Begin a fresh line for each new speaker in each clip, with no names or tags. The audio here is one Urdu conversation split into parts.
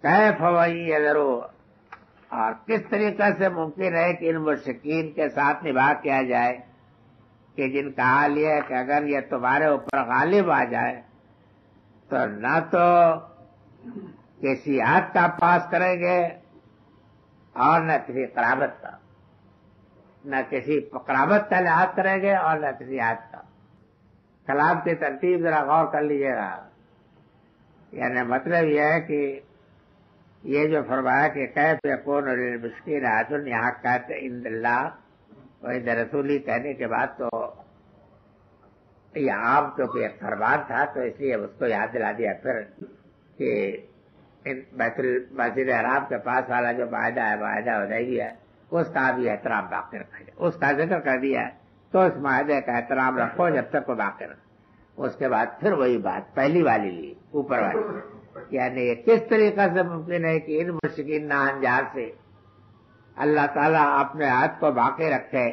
کیف وہی اضرو، اور کس طریقے سے ممکن ہے کہ ان مشرکین کے ساتھ نباہ کیا جائے کہ جن کا حال یہ ہے کہ اگر یہ تمہارے اوپر غالب آ جائے تو نہ تو کسی حد کا پاس کریں گے اور نہ کسی قرابت کا، نہ کسی قرابت کا لحاظ کریں گے اور نہ کسی حد کا۔ کلام کی ترتیب ذرا غور کر لیجیے گا، یعنی مطلب یہ ہے کہ یہ جو فرمایا کہ کیف یکون للمشرکین عہد، یہاں کہتے عند اللہ و عند رسولی کہنے کے بعد تو یہ عام چونکہ ایک فرمان تھا تو اس لیے اس کو یاد دلا دیا پھر کہ مسجد حرام کے پاس والا جو معاہدہ ہے، معاہدہ حدیبیہ ہے، اس کا بھی احترام باقی رکھا جائے، اس کا ذکر کر دیا ہے تو اس معاہدے کا احترام رکھو جب تک وہ باقی رکھو۔ اس کے بعد پھر وہی بات پہلی والی لی، اوپر والی، یعنی یہ کس طریقے سے ممکن ہے کہ ان مشرکین ناانجار سے اللہ تعالیٰ اپنے ہاتھ کو باقی رکھے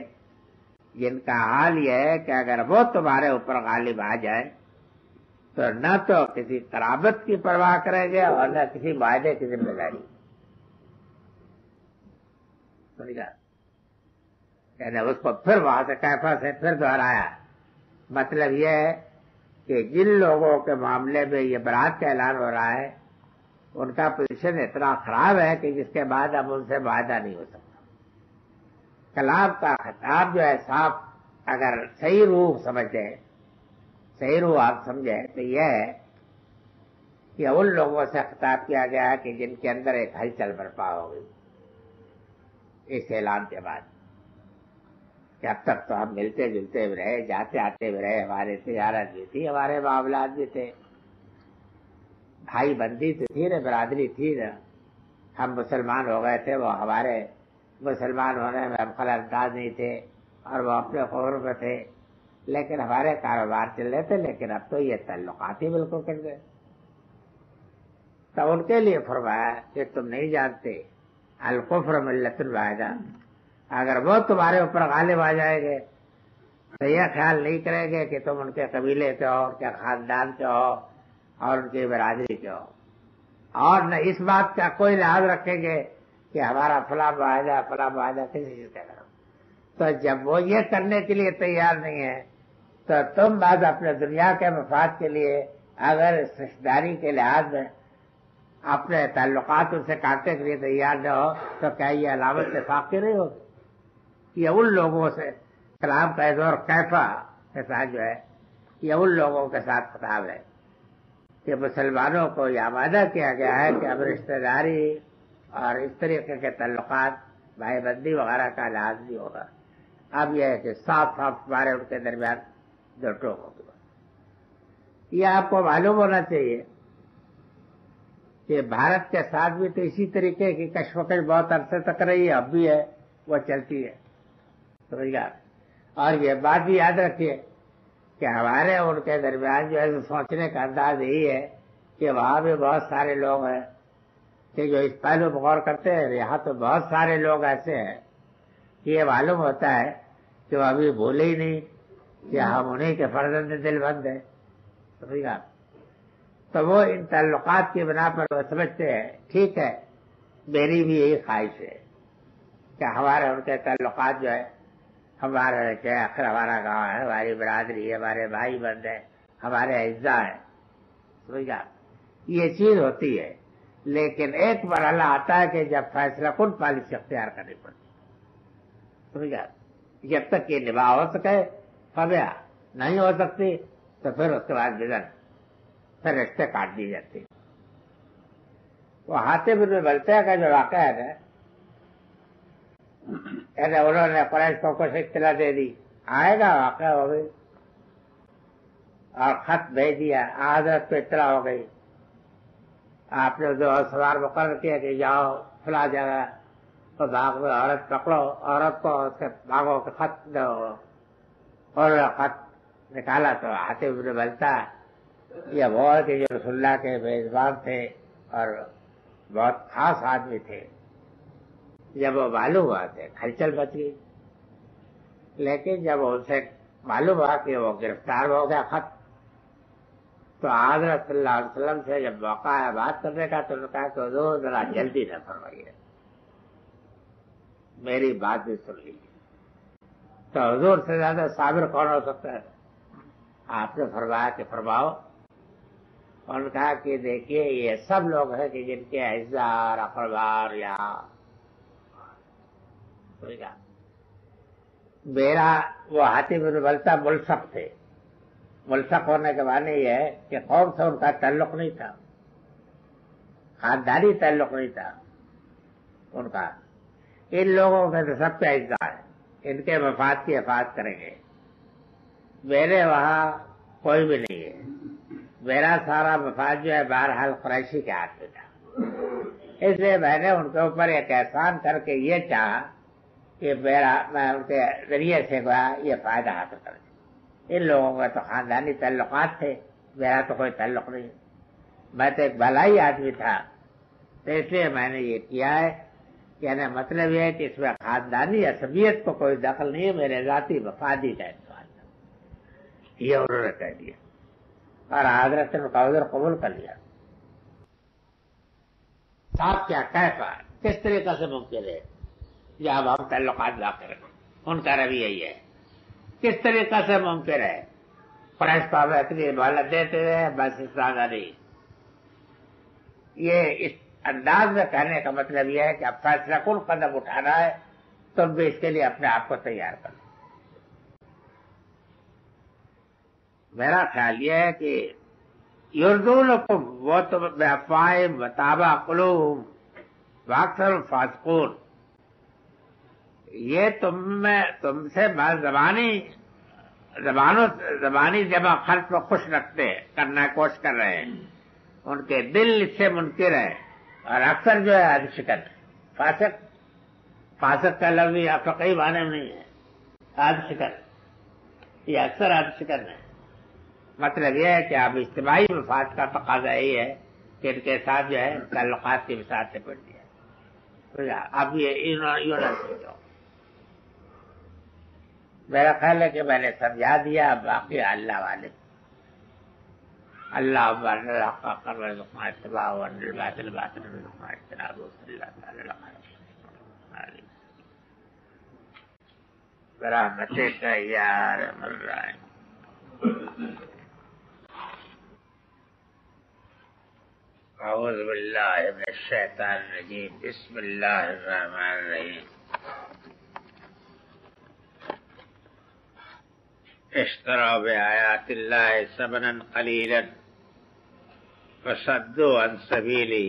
جن کا حال یہ ہے کہ اگر وہ تمہارے اوپر غالب آ جائے تو نہ تو کسی قرابت کی پرواہ کریں گے اور نہ کسی معاہدے کی ذمہ داری۔ یعنی اس کو پھر وہاں سے کیفا سے پھر دہرایا، مطلب یہ ہے کہ جن لوگوں کے معاملے میں یہ برات کا اعلان ہو رہا ہے ان کا پوزیشن اتنا خراب ہے کہ جس کے بعد اب ان سے معاہدہ نہیں ہو سکتا۔ کلام کا خطاب جو ہے صاف اگر صحیح روح سمجھیں، صحیح روح آپ سمجھیں تو یہ ہے کہ ان لوگوں سے خطاب کیا گیا ہے کہ جن کے اندر ایک ہلچل برپا ہو گئی اس اعلان کے بعد کہ اب تک تو ہم ملتے جلتے بھی رہے، جاتے آتے بھی رہے، ہمارے تجارت بھی تھی، ہمارے معاملات بھی تھے، بھائی بندی تو تھی نا، برادری تھی نا، ہم مسلمان ہو گئے تھے، وہ ہمارے مسلمان ہونے میں ہم خلل انداز نہیں تھے اور وہ اپنے خبر میں تھے، لیکن ہمارے کاروبار چل رہے تھے، لیکن اب تو یہ تعلقات ہی بالکل کر گئے۔ تو ان کے لیے فرمایا کہ تم نہیں جانتے الکفر ملت واحدہ، اگر وہ تمہارے اوپر غالب آ جائیں گے تو یہ خیال نہیں کریں گے کہ تم ان کے قبیلے کے ہو، ان کے خاندان کے ہو اور ان کی برادری کے ہو، اور نہ اس بات کا کوئی لحاظ رکھیں گے کہ ہمارا فلاں معاہدہ کسی چیز کا کرو۔ تو جب وہ یہ کرنے کے لیے تیار نہیں ہے تو تم بعد اپنے دنیا کے مفاد کے لیے اگر رشتہ داری کے لحاظ میں اپنے تعلقات ان سے کاٹنے کے لیے تیار نہ ہو تو کیا یہ علامت نفاق کی نہیں ہوگی؟ یہ ان لوگوں سے کلام کا دور کیفا کے ساتھ جو ہے یہ ان لوگوں کے ساتھ خطاب ہے کہ مسلمانوں کو یہ آمادہ کیا گیا ہے کہ اب رشتہ داری اور اس طریقے کے تعلقات بھائی بندی وغیرہ کا لحاظ نہیں ہوگا، اب یہ ہے کہ صاف ہمارے ان کے درمیان دو ٹوک ہوگا۔ یہ آپ کو معلوم ہونا چاہیے کہ بھارت کے ساتھ بھی تو اسی طریقے کی کشمکش بہت عرصے تک رہی ہے، اب بھی ہے، وہ چلتی ہے، سمجھ گیا۔ اور یہ بات بھی یاد رکھیے کہ ہمارے ان کے درمیان جو ہے سوچنے کا انداز یہی ہے کہ وہاں بھی بہت سارے لوگ ہیں کہ جو اس پہلو پر غور کرتے ہیں، یہاں تو بہت سارے لوگ ایسے ہیں کہ یہ معلوم ہوتا ہے کہ وہ ابھی بھولے ہی نہیں کہ ہم انہیں کے فرزند دل بند ہیں، سمجھ گیا۔ تو وہ ان تعلقات کی بنا پر وہ سمجھتے ہیں ٹھیک ہے میری بھی یہی خواہش ہے کہ ہمارے ان کے تعلقات جو ہے ہمارا کہ آخر ہمارا گاؤں ہے، ہماری برادری ہے، ہمارے بھائی بند ہیں، ہمارے اعزاء ہیں، سمجھ گیا۔ یہ چیز ہوتی ہے، لیکن ایک مرحلہ آتا ہے کہ جب فیصلہ کن پالیسی اختیار کرنی پڑتی، سمجھ گیا۔ جب تک یہ نباہ ہو سکے فبیا، نہیں ہو سکتی تو پھر اس کے بعد بزن پھر رشتے کاٹ دی جاتی۔ وہ حاتب بن بلتیہ کا جو واقعہ ہے نا، انہوں نے قریش کو کچھ اطلاع دے دی، آئے گا واقعہ ہو گئی اور خط بھیج دیا، حضرت کو اطلاع ہو گئی، آپ نے جو سوار مقرر کیا کہ جاؤ فلاں جگہ تو باغ میں عورت پکڑو، عورت کو اس کے باغوں کے خط دو، اور خط نکالا تو حاتب بن بلتیہ یہ بہت کہ جو رسول اللہ کے میزبان تھے اور بہت خاص آدمی تھے، جب وہ معلوم ہوا تھے ہلچل مچ گئی، لیکن جب ان سے معلوم ہوا کہ وہ گرفتار ہو گیا خط تو حضرت صلی اللہ علیہ وسلم سے جب موقع ہے بات کرنے کا تو انہوں نے کہا کہ حضور ذرا جلدی نہ فرمائیے، میری بات بھی سن لیجیے۔ تو حضور سے زیادہ صابر کون ہو سکتا ہے؟ آپ نے فرمایا کہ فرماؤ۔ انہوں نے کہا کہ دیکھیے یہ سب لوگ ہیں کہ جن کے اعزار اقربار یہاں میرا وہ حاتم بن بلتع ملصق تھے۔ ملصق ہونے کے معنی یہ ہے کہ قوم سے ان کا تعلق نہیں تھا، خاندانی تعلق نہیں تھا ان کا۔ ان لوگوں میں تو سب پہ اعزار ہے، ان کے مفاد کی حفاظت کریں گے۔ میرے وہاں کوئی بھی نہیں ہے، میرا سارا مفاد جو ہے بہرحال قریشی کے ہاتھ میں تھا، اس لیے میں نے ان کے اوپر ایک احسان کر کے یہ چاہا کہ میں ان کے ذریعے سے یہ فائدہ حاصل کر دوں۔ ان لوگوں کا تو خاندانی تعلقات تھے، میرا تو کوئی تعلق نہیں، میں تو ایک بھلائی آدمی تھا، تو اس لیے میں نے یہ کیا ہے۔ یعنی مطلب یہ ہے کہ اس میں خاندانی عصبیت کو کوئی دخل نہیں ہے، میرے ذاتی مفادی کا سوال ہے، یہ انہوں نے کہہ دیا اور حضرت نے عذر قبول کر لیا۔ صاحب کیا کیسا کس طریقے سے ممکن ہے جب ہم تعلقات واقع رکھیں؟ ان کا رویہ یہ ہے، کس طریقے سے ممکن ہے؟ قریش کو ہمیں اتنی مہلت دیتے ہیں، بس اس زیادہ نہیں۔ یہ اس انداز میں کہنے کا مطلب یہ ہے کہ اب فیصلہ کن قدم اٹھانا ہے، تم بھی اس کے لیے اپنے آپ کو تیار کرو۔ میرا خیال یہ ہے کہ یردونکم وہ تم بافواہہم وتابی قلوبہم واکثرهم فاسقون، یہ تم سے بس زبانی جمع خرچ کو خوش رکھتے کرنا کوشش کر رہے ہیں، ان کے دل اس سے منکر ہے اور اکثر جو ہے حد شکن ہے۔ فاسق کا لفظ یہ فقہی معنی میں نہیں ہے، حد شکن یہ اکثر حد شکن ہے۔ مطلب یہ ہے کہ اب اجتماعی مفاد کا تقاضا یہی ہے کہ ان کے ساتھ جو ہے تعلقات کی وسعت سے بڑھ دیا۔ اب یہ نہ سوچو، میرا خیال ہے کہ میں نے سمجھا دیا، باقی اللہ والے۔ اللہ الحق حقا وارزقنا اتباعہ وارنا الباطل باطلا وارزقنا اجتنابہ صلی اللہ تعالی علیہ برحمتک یا ارحم الراحمین۔ اعوذ باللہ من الشیطان الرجیم، بسم اللہ الرحمن الرحیم۔ اشتروا بآیات اللہ ثمنا قلیلا فصدوا عن سبیلہ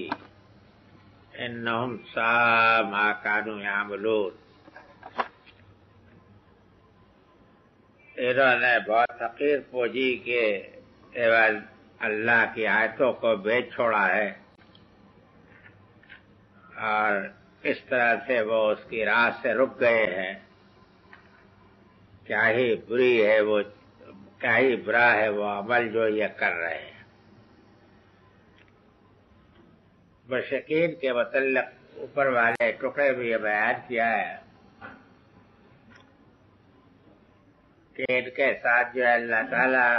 انہم ساء ما کانوا یعملون۔ انہوں نے بہت حقیر پوجی کے عوض اللہ کی آیتوں کو بیچ چھوڑا ہے، اور اس طرح سے وہ اس کی راہ سے رک گئے ہیں۔ کیا ہی برا ہے وہ عمل جو یہ کر رہے ہیں۔ مشرکین کے متعلق اوپر والے ٹکڑے میں یہ بیان کیا ہے کہ ان کے ساتھ جو ہے اللہ تعالیٰ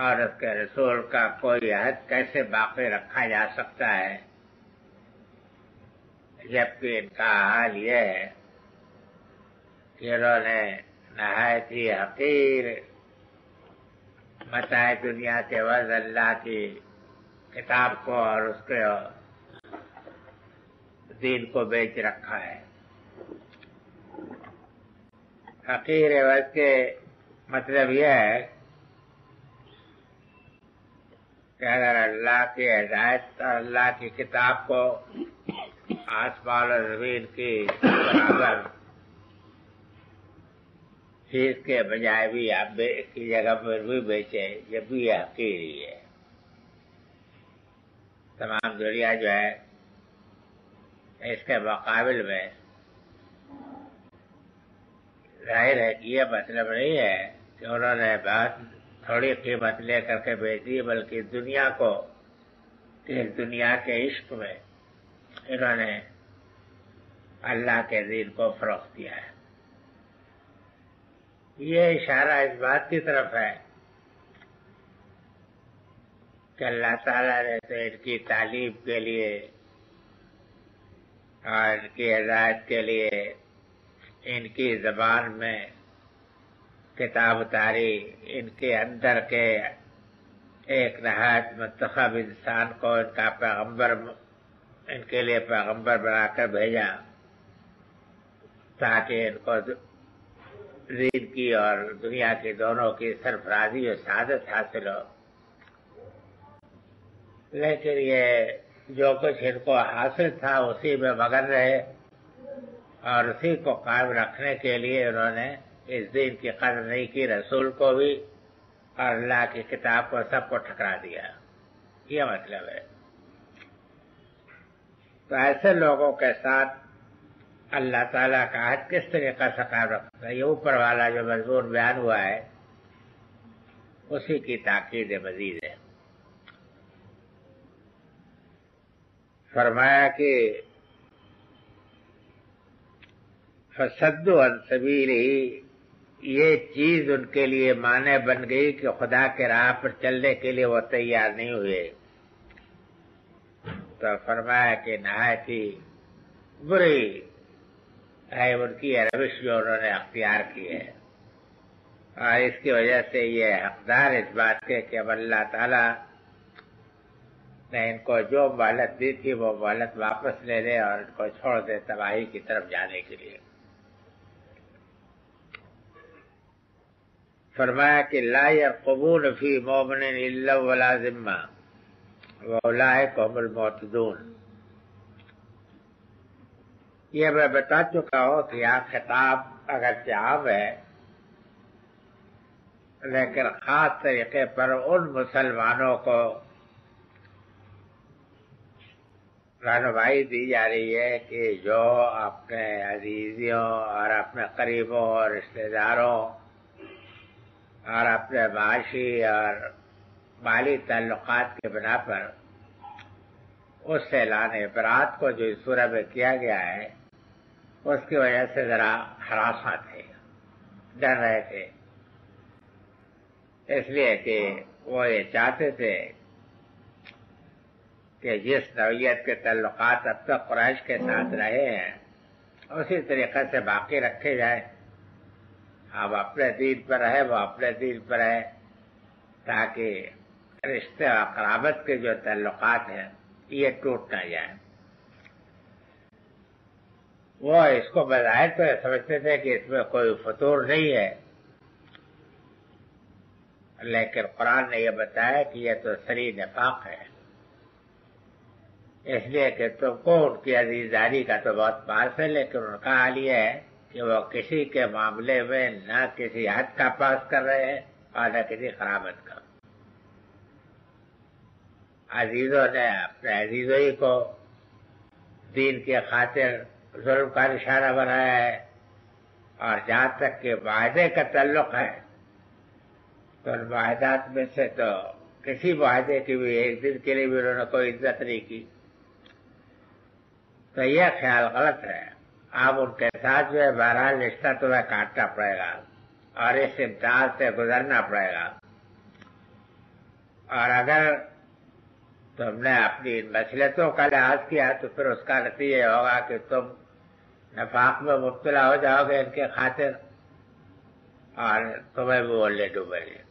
اور اس کے رسول کا کوئی عہد کیسے باقی رکھا جا سکتا ہے، جبکہ ان کا حال یہ ہے کہ انہوں نے نہایت ہی حقیر متاع دنیا کے عوض اللہ کی کتاب کو اور اس کے دین کو بیچ رکھا ہے۔ حقیر عوض کے مطلب یہ ہے کہ اگر اللہ کی ہدایت اور اللہ کی کتاب کو آسمان و زمین کی برابر چیز کے بجائے بھی آپ کی جگہ پر بھی بیچے، یہ بھی یہ حقیر ہی ہے۔ تمام دنیا جو ہے اس کے مقابل میں ظاہر ہے کہ یہ مطلب نہیں ہے کہ انہوں نے بہت تھوڑی قیمت لے کر کے بیچ دی، بلکہ دنیا کو اس دنیا کے عشق میں انہوں نے اللہ کے دین کو فروخت دیا ہے۔ یہ اشارہ اس بات کی طرف ہے کہ اللہ تعالیٰ نے تو ان کی تعلیم کے لیے اور ان کی ہدایت کے لیے ان کی زبان میں کتاب اتاری، ان کے اندر کے ایک نہایت منتخب انسان کو ان کا پیغمبر، ان کے لیے پیغمبر بنا کر بھیجا تاکہ ان کو دین کی اور دنیا کی دونوں کی سرفرازی اور سعادت حاصل ہو۔ لیکن یہ جو کچھ ان کو حاصل تھا اسی میں مگن رہے اور اسی کو قائم رکھنے کے لیے انہوں نے اس دین کی قدر نہیں کی، رسول کو بھی اور اللہ کی کتاب کو، سب کو ٹھکرا دیا۔ یہ مطلب ہے۔ تو ایسے لوگوں کے ساتھ اللہ تعالیٰ کا عہد کس طریقے سے قائم رکھتا ہے، یہ اوپر والا جو مضمون بیان ہوا ہے اسی کی تاکید مزید ہے۔ فرمایا کہ فصدوا عن سبیلہ، یہ چیز ان کے لیے مانع بن گئی کہ خدا کے راہ پر چلنے کے لیے وہ تیار نہیں ہوئے۔ تو فرمایا کہ نہایت ہی بری ہے ان کی روش جو انہوں نے اختیار کی ہے، اور اس کی وجہ سے یہ حقدار اس بات کے کہ اب اللہ تعالیٰ نے ان کو جو مہلت دی تھی وہ مہلت واپس لے لے اور ان کو چھوڑ دے تباہی کی طرف جانے کے لیے۔ فرمایا کہ لا يرقبون فی مومن الا ولا ذمہ واولئک هم المعتدون۔ یہ میں بتا چکا ہوں کہ یہاں خطاب اگرچہ عام ہے لیکن خاص طریقے پر ان مسلمانوں کو رہنمائی دی جا رہی ہے کہ جو اپنے عزیزوں اور اپنے قریبوں اور رشتہ داروں اور اپنے معاشی اور مالی تعلقات کے بنا پر اس اعلان برات کو جو اس سورہ میں کیا گیا ہے اس کی وجہ سے ذرا ہراساں تھے، ڈر رہے تھے، اس لیے کہ وہ یہ چاہتے تھے کہ جس نوعیت کے تعلقات اب تک قریش کے ساتھ رہے ہیں اسی طریقے سے باقی رکھے جائیں، اب اپنے دین پر رہے وہ اپنے دین پر رہے، تاکہ رشتے اور قرابت کے جو تعلقات ہیں یہ ٹوٹ نہ جائیں۔ وہ اس کو بظاہر تو سمجھتے تھے کہ اس میں کوئی فطور نہیں ہے، لیکن قرآن نے یہ بتایا کہ یہ تو صریح نفاق ہے، اس لیے کہ تم کو ان کی عزیزداری کا تو بہت پاس ہے، لیکن ان کا حال یہ ہے کہ وہ کسی کے معاملے میں نہ کسی حد کا پاس کر رہے ہیں اور نہ کسی قرابت کا۔ عزیزوں نے اپنے عزیزوں ہی کو دین کی خاطر ظلم کا نشانہ بنایا ہے، اور جہاں تک کہ معاہدے کا تعلق ہے تو ان معاہدات میں سے تو کسی معاہدے کی بھی ایک دن کے لیے بھی انہوں نے کوئی عزت نہیں کی۔ تو یہ خیال غلط ہے۔ آپ ان کے ساتھ جو ہے بہرحال رشتہ تمہیں کاٹنا پڑے گا اور اس امتحان سے گزرنا پڑے گا، اور اگر تم نے اپنی مصلحتوں کا لحاظ کیا تو پھر اس کا نتیجہ یہ ہوگا کہ تم نفاق میں مبتلا ہو جاؤ گے ان کے خاطر اور تمہیں بھی وہ لے ڈوبیں گے۔